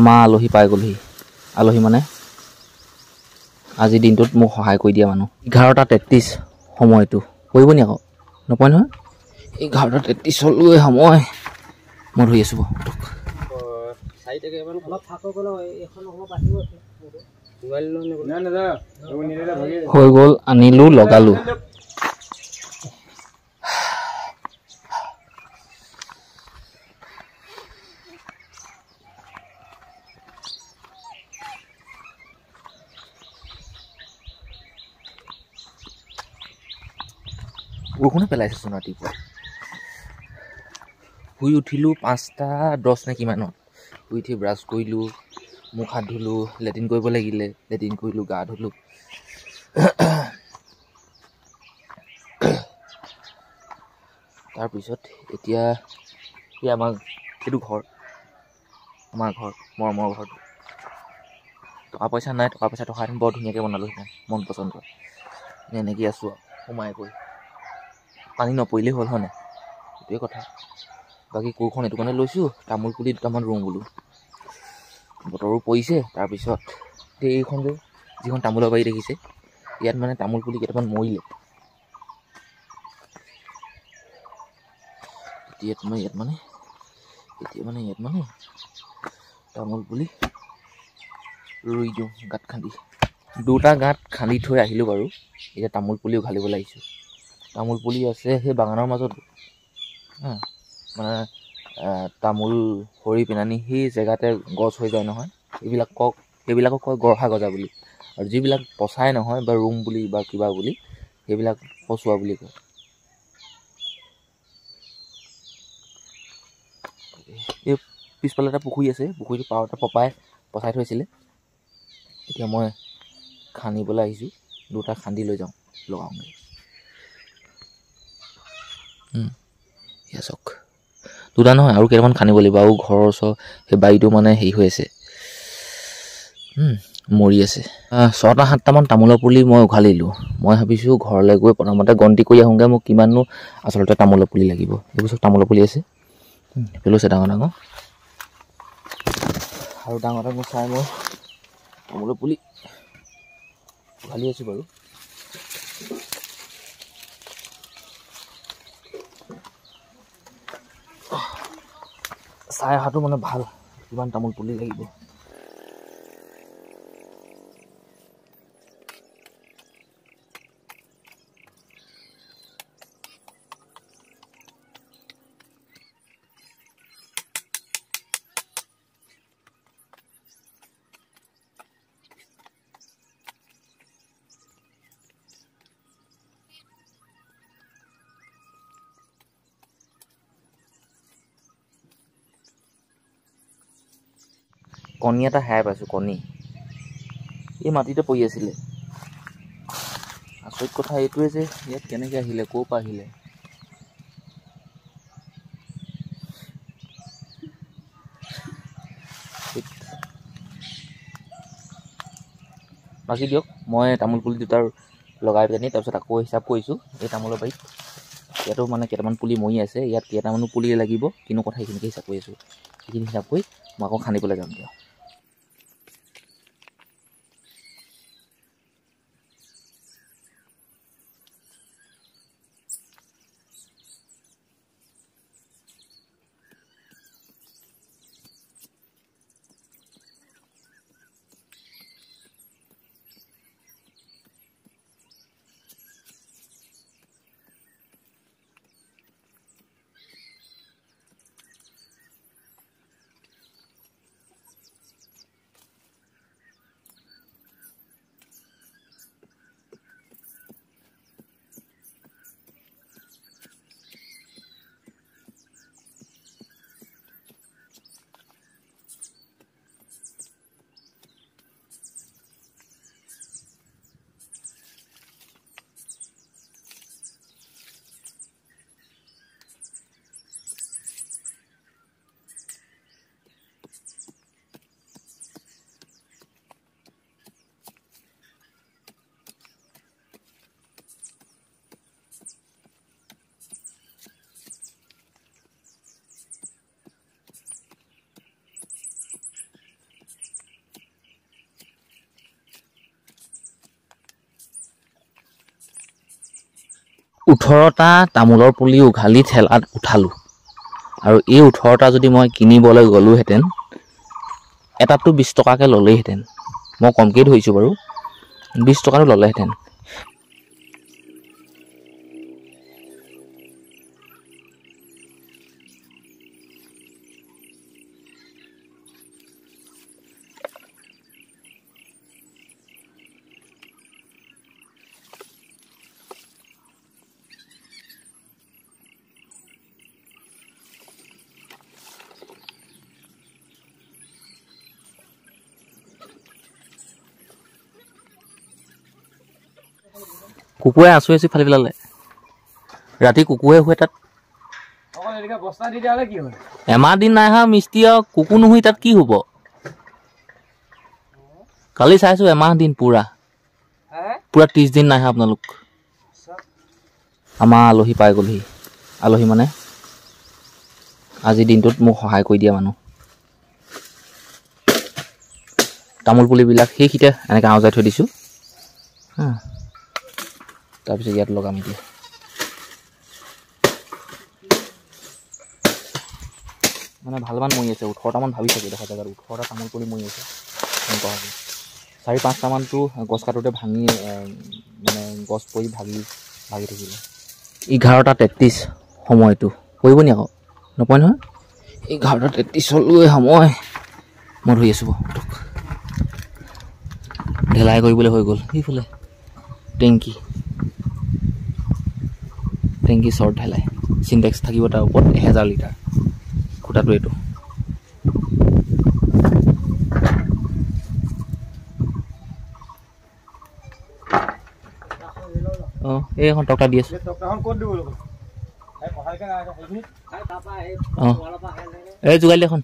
আমাৰ আলহী পাই গ'লহি আলহী মানে আজি দিনটোত মোক সহায় কৰি দিয়া মানুহ 11:33 সময়টো কৰিব নি আকৌ নপয় নহয় 11:33লৈ সময় মই ধৰি আছোঁ হৈ গ'ল আনিলোঁ লগালোঁ বৰষুণে পেলাইছেচোন ৰাতিপুৱা শুই উঠিলোঁ 5:10 নে কিমানত শুই উঠি ব্ৰাছ কৰিলোঁ মুখ হাত ধুলোঁ লেট্ৰিন কৰিব লাগিলে লেট্ৰিন কৰিলোঁ গা ধুলোঁ তাৰপিছত এতিয়া আমাৰ এইটো ঘৰ আমাৰ ঘৰ মৰমৰ ঘৰটো টকা পইচা নাই টকা পইচা থকা হেঁতেন বৰ ধুনীয়াকৈ বনালোঁ হেঁতেন মন পচন্দ এনেকৈ আছোঁ আৰু সোমাই গৈ পানী নপৰিলেই হ'ল হয় নাই সেইটোৱে কথা বাকী কোৰখন এইটো কাৰণে লৈছোঁ তামোল পুলি দুটামান ৰুওঁ বোলো বতৰো পৰিছে তাৰপিছত এইখন যে যিখন তামোলৰ বাৰী দেখিছে ইয়াত মানে তামোল পুলি কেইটামান মৰিলে ইয়াত মানে তামোল পুলি ৰুই দিওঁ গাঁত খান্দি দুটা গাঁত খান্দি থৈ আহিলোঁ বাৰু এতিয়া তামোল পুলি উঘালিবলৈ আহিছোঁ তামোল পুলি আছে সেই বাগানৰ মাজত মানে তামোল সৰি পিনানি সেই জেগাতে গছ হৈ যায় নহয় সেইবিলাকক কয় গৰখা গজা বুলি আৰু যিবিলাক পচাই নহয় বা ৰুম বুলি বা কিবা বুলি সেইবিলাক পচোৱা বুলি কয় এই পিছফালে এটা পুখুৰী আছে পুখুৰীটো পাৰতে পচাই থৈছিলে এতিয়া মই খান্দিবলৈ আহিছোঁ দুটা খান্দি লৈ যাওঁ লগাওঁগৈ চাওক দুটা নহয় আৰু কেইটামান খান্দিব লাগিব আৰু ঘৰৰ ওচৰ সেই বাৰীটো মানে হেৰি হৈ আছে মৰি আছে 6-7টামান তামোলৰ পুলি মই উঘালিলোঁ মই ভাবিছোঁ ঘৰলৈ গৈ প্ৰথমতে গন্তি কৰি আহোঁগৈ মোক কিমাননো আচলতে তামোলৰ পুলি লাগিব এইবোৰ চব তামোলৰ পুলি আছে পেলাইছে ডাঙৰ ডাঙৰ আৰু ডাঙৰ ডাঙৰ চাই মই তামোলৰ পুলি উঘালি আছোঁ বাৰু চাই অহাটো মানে ভাল কিমান তামোল পুলি লাগিব কণী এটা হেৰাই পাইছোঁ কণী এই মাটিতে পৰি আছিলে আচৰিত কথা এইটোৱে যে ইয়াত কেনেকৈ আহিলে ক'ৰ পৰা আহিলে বাকী দিয়ক মই তামোল পুলি দুটা লগাই পিনি তাৰপিছত আকৌ হিচাপ কৰিছোঁ এই তামোলৰ বাৰীত ইয়াতো মানে কেইটামান পুলি মৰি আছে ইয়াত কেইটামানো পুলি লাগিব কিন্তু কথা সেইখিনিকে হিচাপ কৰি আছোঁ সেইখিনি হিচাপ কৰি মই আকৌ খান্দিবলৈ যাম দিয়ক 18টা তামোলৰ পুলি উঘালি ঠেলাত উঠালোঁ আৰু এই 18টা যদি মই কিনিবলৈ গ'লোহেঁতেন এটাতো 20 টকাকৈ ল'লেইহেঁতেন মই কমকৈ ধৰিছোঁ বাৰু 20 টকাটো ল'লেহেঁতেন কুকুৰে আঁচুৰি ফালি পেলালে ৰাতি কুকুৰে শুৱে তাত এমাহ দিন নাই হা মিস্ত্ৰী আৰু কুকুৰ নুশুই তাত কি হ'ব কালি চাইছোঁ এমাহ দিন পুৰা 30 দিন নাই হা আপোনালোক আমাৰ আলহী পাই গ'লহি আলহী মানে আজি দিনটোত মোক সহায় কৰি দিয়া মানুহ তামোল পুলিবিলাক সেইখিতে এনেকৈ আওজাই থৈ দিছোঁ তাৰপিছত ইয়াত লগাম এতিয়া মানে ভালমান মৰি আছে 18টামান ভাবি চাগে দেখা জেগাত 18টা তামোল পুলি মৰি আছে এনেকুৱা হ'ব 4-5টামানটো গছ কাটোতে ভাঙি মানে গছ পৰি ভাগি থাকিলে 11:33 সময়টো কৰিব নি আকৌ নপয় নহয় 11:33লৈ সময় মই ধৰি আছোঁ ঢেলাই কৰিবলৈ হৈ গ'ল সেইফালে টেংকি শ্বৰ্ট ঢেলাই চিনটেক্স থাকিব তাৰ ওপৰত 1000 লিটাৰ খুটাটো এইটো অঁ এইখন টকা দি আছোঁ অঁ এই যোগালি এখন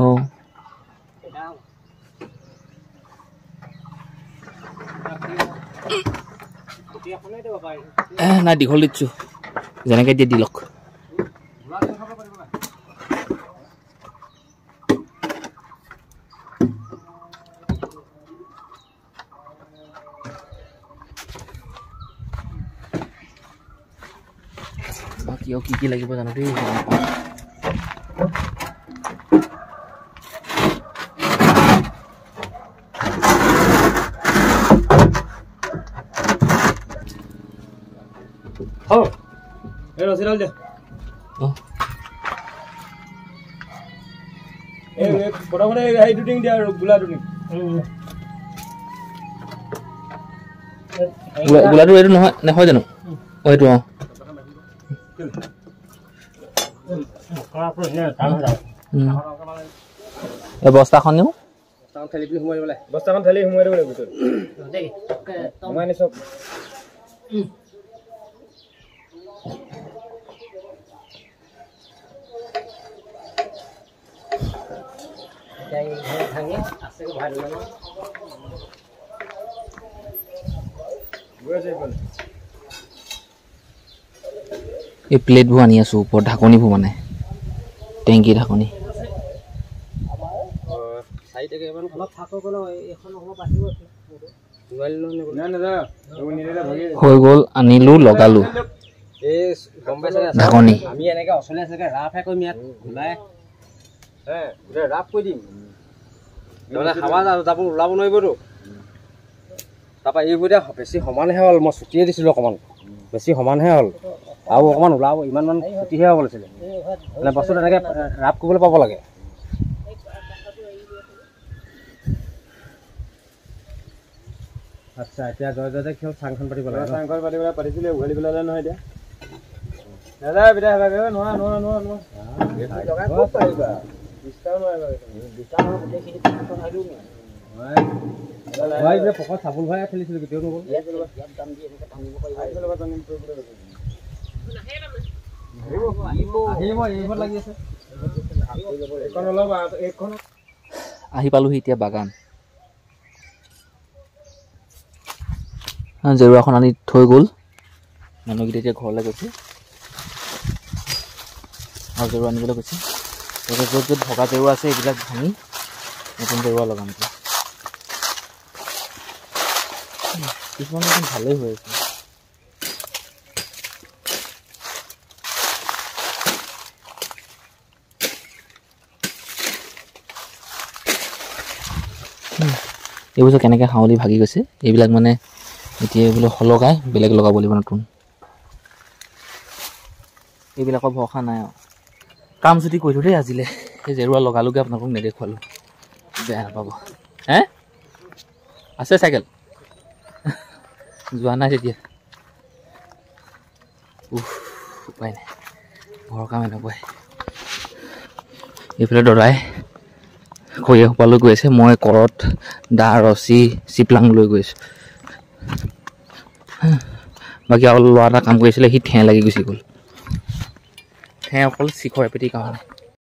অঁ নাই দীঘল দিছোঁ যেনেকৈ দিয়ে দি লওক বাকী আৰু কি লাগিব জানো দেই रसीलाल दे बड़ा बड़ा हाई टूटिंग दिया गुला टूटिंग গুলাটো এইটো নহয় নহয় জানো অঁ এইটো অঁ এই বস্তাখন নিওঁ বস্তাখন ঠেলি সোমাই দিব লাগিব সোমাই নি চব এই প্লেটবোৰ আনি আছোঁ ওপৰত ঢাকনিবোৰ মানে টেংকি ঢাকনি হৈ গ'ল আনিলোঁ লগালোঁ ঢাকনি আমি এনেকৈ অচলে আছে ৰাফহে কৰিম ইয়াত ঘূৰাই ৰাফ কৰি দিম নহ'লে হাৱা যাব ওলাব নোৱাৰিবতো তাৰপৰা এইবোৰ এতিয়া বেছি সমানহে হ'ল মই ছুটিয়ে দিছিলোঁ অকণমান বেছি সমানহে হ'ল আৰু অকণমান ওলাব ইমানমান ছুটিহে হ'ব লাগিছিলে মানে বস্তুটো এনেকৈ ৰাফ কৰিবলৈ পাব লাগে আচ্ছা এতিয়া জয় খেল চাংখন পাতিব লাগে চাংখন পাতিছিলে উঘালি পেলালে নহয় এতিয়া দাদা বিদা নোৱা পকত চাবোল ভৰাই খেলিছিলোঁ কেতিয়াও নগ'ল লাগি আছে আহি পালোহি এতিয়া বাগান জেওৰাখন আনি থৈ গ'ল মানুহকেইটা এতিয়া ঘৰলৈ গৈছে আৰু জেওৰা আনিবলৈ গৈছে য'ত য'ত ভগা জেওৰা আছে এইবিলাক ভাঙি নতুন জেওৰা লগাম এতিয়া কিছুমান দেখোন ভালেই হৈ আছে। এইবোৰ যে কেনেকৈ হাউলি ভাগি গৈছে, এইবিলাক মানে এতিয়া বোলে সলগাই বেলেগ লগাব লাগিব নতুন। এইবিলাকৰ ভৰসা নাই আৰু। কাম যদি কৰিলোঁ দেই আজিলৈ, সেই জেৰুৱা লগালোগৈ আপোনালোকক নেদেখুৱালোঁ, বেয়া নাপাব। হে আছে চাইকেল যোৱা নাই তেতিয়া। উপায় নাই, ঘৰৰ কাম এনেকুৱাই। এইফালে দদাই খৰিয়া সোপালৈ গৈ আছে, মই কৰত দা ৰছী চিপলাং লৈ গৈ আছোঁ। বাকী আৰু ল'ৰা এটা কাম কৰিছিলে, সি ঠেহ লাগি গুচি গ'ল। ঠেহ অকল চিখৰ এপেটিৰ কাৰণে।